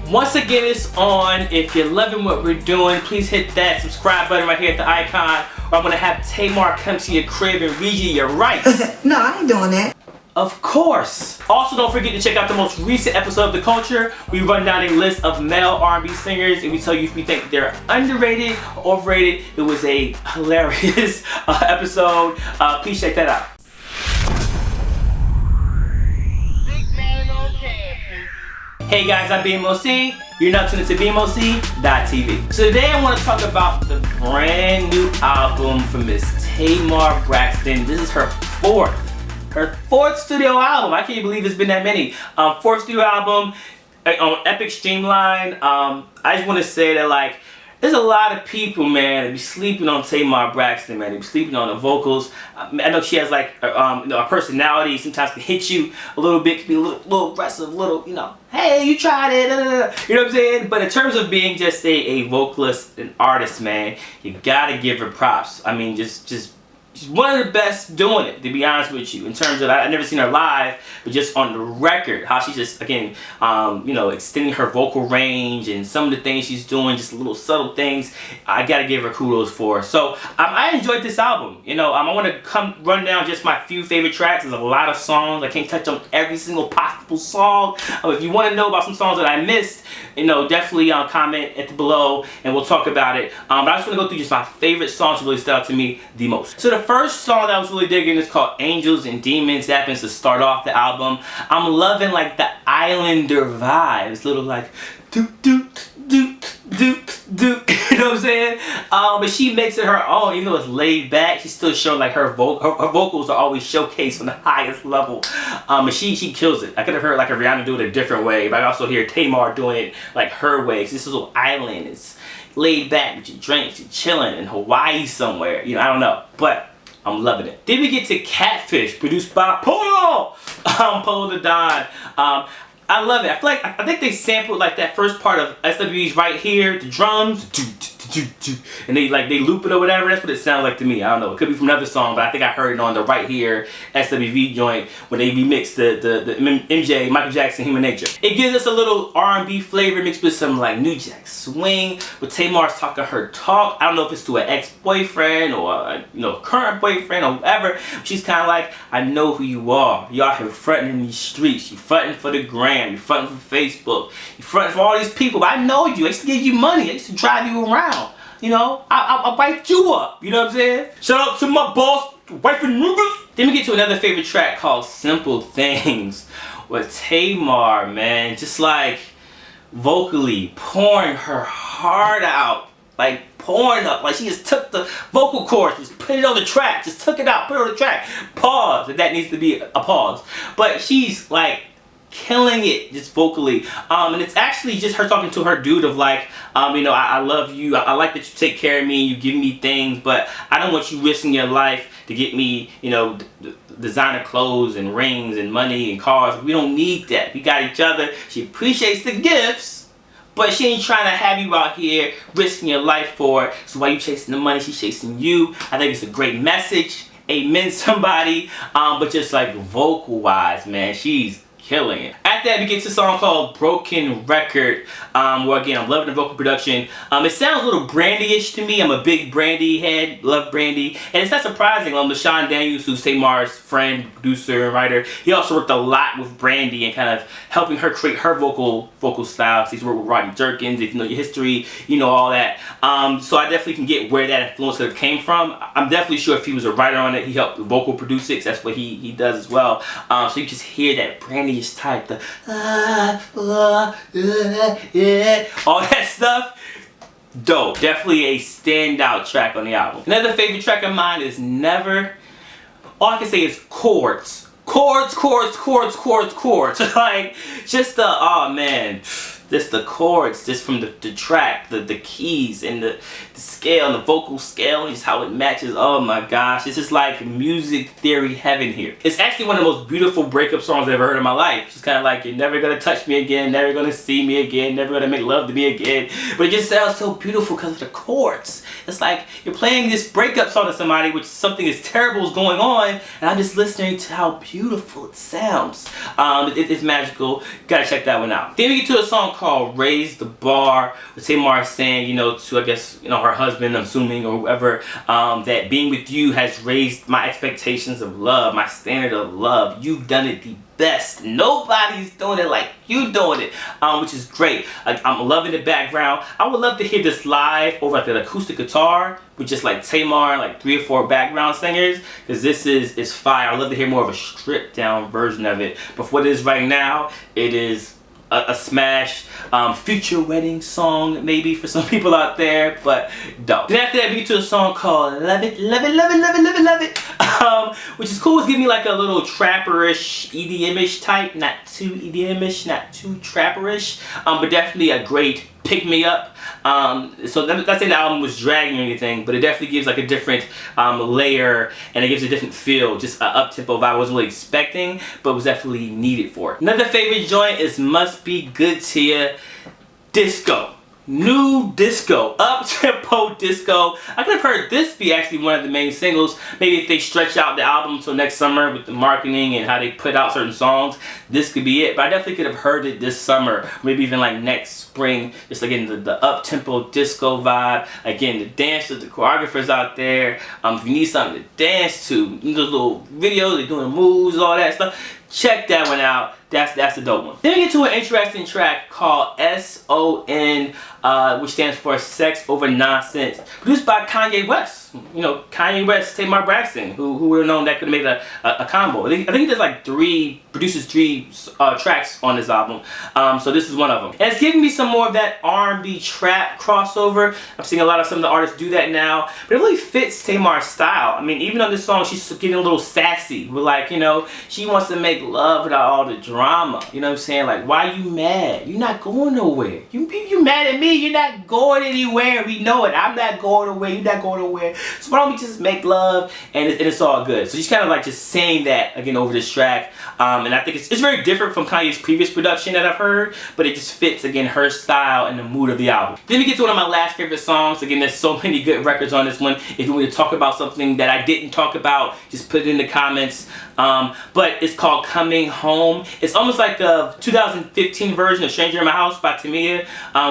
Once again, it's on. If you're loving what we're doing, please hit that subscribe button right here at the icon, or I'm gonna have Tamar come to your crib and read you your rights. No, I ain't doing that. Of course. Also, don't forget to check out the most recent episode of The Culture. We run down a list of male R&B singers and we tell you if we think they're underrated or overrated. It was a hilarious episode. Please check that out. Hey guys, I'm BMOC. You're now tuned into BMOC.TV. So today I want to talk about the brand new album from Miss Tamar Braxton. This is her fourth studio album. I can't believe it's been that many. Fourth studio album on Epic Streamline. I just want to say that, like, there's a lot of people, man, that be sleeping on Tamar Braxton, man. They be sleeping on the vocals. I know she has like a personality. Sometimes can hit you a little bit, can be a little aggressive, hey, you tried it, you know what I'm saying? But in terms of being just a vocalist, an artist, man, you gotta give her props. I mean, just she's one of the best doing it, to be honest with you. In terms of, I've never seen her live, but just on the record, how she's just, again, extending her vocal range and some of the things she's doing, just little subtle things, I gotta give her kudos for. So I enjoyed this album. I want to run down just my few favorite tracks. There's a lot of songs. I can't touch on every single possible song. If you want to know about some songs that I missed, definitely comment below and we'll talk about it. But I just want to go through just my favorite songs that really stood out to me the most. So the first song that I was really digging is called Angels and Demons. That happens to start off the album. I'm loving like the Islander vibes, little like doop doop doop doop doop. You know what I'm saying? But she makes it her own, even though it's laid back. She's still showing like her vocals are always showcased on the highest level. And she kills it. I could have heard like a Rihanna do it a different way, but I also hear Tamar doing it like her way. Cause this little island is laid back with your drinks, you're chilling in Hawaii somewhere. I don't know, but I'm loving it. Then we get to Catfish, produced by Polo the Don. I love it. I think they sampled like that first part of SWE's right here, the drums, and they loop it or whatever. That's what it sounds like to me. I don't know. It could be from another song, but I think I heard it on the right here SWV joint when they remixed the MJ, Michael Jackson, Human Nature. It gives us a little R&B flavor mixed with some like New Jack Swing, with Tamar's talking her talk. I don't know if it's to an ex-boyfriend or a current boyfriend or whatever. She's kind of like, I know who you are. You out here fronting in these streets. You fronting for the gram. You fronting for Facebook. You fronting for all these people. But I know you. I used to give you money. I used to drive you around. I wipe you up. You know what I'm saying? Shout out to my boss, wife and niggas. Then we get to another favorite track called Simple Things with Tamar, man. Just like vocally pouring her heart out. Like pouring up. Like she just took the vocal cords, just put it on the track. Just took it out, put it on the track. Pause, if that needs to be a pause. But she's like killing it just vocally, and it's actually just her talking to her dude of like, I love you, I like that you take care of me, you give me things, but I don't want you risking your life to get me, designer clothes and rings and money and cars. We don't need that. We got each other. She appreciates the gifts, but she ain't trying to have you out here risking your life for it. So while you chasing the money, she's chasing you. I think it's a great message. Amen, somebody. But just like vocal wise, man, she's killing it. After that, we get to a song called Broken Record, where again, I'm loving the vocal production. It sounds a little Brandy-ish to me. I'm a big Brandy head, love Brandy. And it's not surprising, LaShawn Daniels, who's Tamar's friend, producer, and writer, he also worked a lot with Brandy and kind of helping her create her vocal style. So he's worked with Rodney Jerkins. If you know your history, you know all that. So I definitely can get where that influence could have came from. I'm definitely sure if he was a writer on it, he helped vocal produce it, 'cause that's what he does as well. So you just hear that Brandy type, the all that stuff. Dope. Definitely a standout track on the album. Another favorite track of mine is Never. All I can say is chords. Chords. Like, just the, oh man, just the chords, just from the track, the keys and the scale, and the vocal scale, and just how it matches. Oh my gosh, it's just like music theory heaven here. It's actually one of the most beautiful breakup songs I've ever heard in my life. It's kind of like, you're never gonna touch me again, never gonna see me again, never gonna make love to me again. But it just sounds so beautiful because of the chords. It's like you're playing this breakup song to somebody, which something is terrible is going on, and I'm just listening to how beautiful it sounds. It's magical. Gotta check that one out. Then we get to a song called Raise the Bar, where Tamar is saying, you know, to, I guess, you know, her husband, I'm assuming, or whoever, that being with you has raised my expectations of love, my standard of love. You've done it the best. Nobody's doing it like you doing it, which is great. I'm loving the background. I would love to hear this live over like an acoustic guitar with just like Tamar, like 3 or 4 background singers, because this is fire. I'd love to hear more of a stripped down version of it. But for what it is right now, it is a smash. Future wedding song maybe for some people out there, but dope. Then after that, we get to a song called Love It, Love It, Love It, Love It, Love It, Love It, which is cool. It's giving me like a little trapperish, EDM-ish type, not too EDM-ish, not too trapperish, but definitely a great pick-me-up. So not saying the album was dragging or anything, but it definitely gives like a different layer, and it gives a different feel, just an up-tempo vibe I wasn't really expecting, but was definitely needed for it. Another favorite joint is Must Be Good to Ya, disco. New disco, up-tempo disco. I could have heard this be actually one of the main singles. Maybe if they stretch out the album until next summer with the marketing and how they put out certain songs, this could be it. But I definitely could have heard it this summer, maybe even like next spring. Just again, the up-tempo disco vibe. Again, the dancers, the choreographers out there. If you need something to dance to, those little videos, they're doing moves, all that stuff. Check that one out. That's a dope one. Then we get to an interesting track called S.O.N, which stands for Sex Over Nonsense, produced by Kanye West. You know, Kanye West, Tamar Braxton, who would have known that could have made a combo. I think he does like produces three tracks on this album. So this is one of them. And it's giving me some more of that R&B trap crossover. I'm seeing a lot of some of the artists do that now, but it really fits Tamar's style. I mean, even on this song, she's getting a little sassy. We're like, you know, she wants to make love without all the drama. You know what I'm saying? Like, why you mad? You're not going nowhere. You mad at me? You're not going anywhere. We know it. I'm not going nowhere. You're not going nowhere. So why don't we just make love and it's all good? So she's kind of like just saying that again over this track. And I think it's very different from Kanye's previous production that I've heard, but it just fits again her style and the mood of the album. Then we get to one of my last favorite songs. Again, there's so many good records on this one. If you want to talk about something that I didn't talk about, just put it in the comments. But it's called Coming Home. It's almost like a 2015 version of Stranger in My House by Tamia,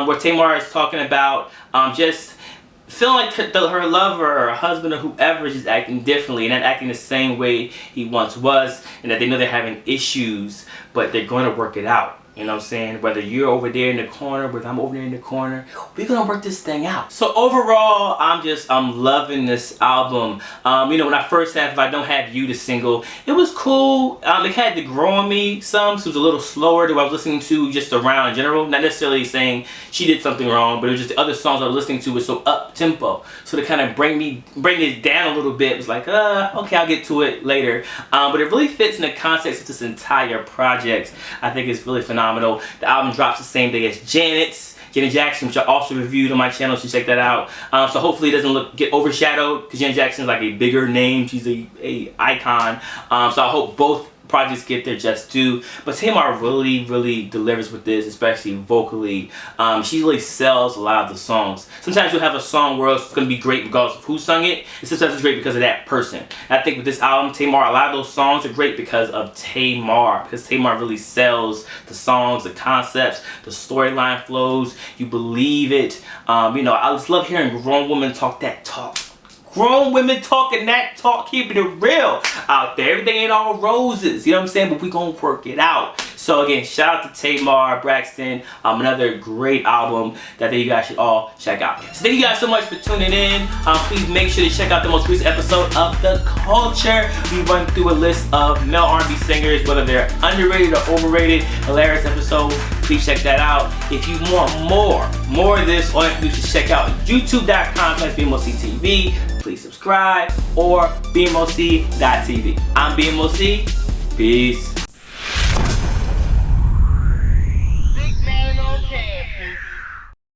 where Tamar is talking about just feeling like her lover or her husband or whoever is just acting differently and not acting the same way he once was, and that they know they're having issues, but they're going to work it out. You know what I'm saying? Whether you're over there in the corner, whether I'm over there in the corner, we're gonna work this thing out. So overall, I'm loving this album. You know, when I first had If I Don't Have You, the single, it was cool. It had to grow on me some, so it was a little slower than what I was listening to just around in general. Not necessarily saying she did something wrong, but it was just the other songs I was listening to was so up tempo. So to kind of bring it down a little bit, it was like, okay, I'll get to it later. But it really fits in the context of this entire project. I think it's really phenomenal. The album drops the same day as Janet Jackson, which I also reviewed on my channel, so check that out. So hopefully it doesn't get overshadowed, because Janet Jackson is like a bigger name. She's a icon. So I hope both projects get their just due. But Tamar really delivers with this, especially vocally. She really sells a lot of the songs. Sometimes you'll have a song where it's going to be great regardless of who sung it, and sometimes it's great because of that person. And I think with this album, Tamar, a lot of those songs are great because of Tamar, because Tamar really sells the songs, the concepts, the storyline flows. You believe it. You know, I just love hearing grown women talk that talk. Grown women talking that talk, keeping it real out there. Everything ain't all roses, you know what I'm saying? But we gonna work it out. So again, shout out to Tamar Braxton. Another great album that you guys should all check out. So thank you guys so much for tuning in. Please make sure to check out the most recent episode of The Culture. We run through a list of male R&B singers, whether they're underrated or overrated. Hilarious episode. Please check that out. If you want more of this, all you have to do is check out youtube.com/BMOCTV. Please subscribe, or BMOC.TV. I'm BMOC. Peace.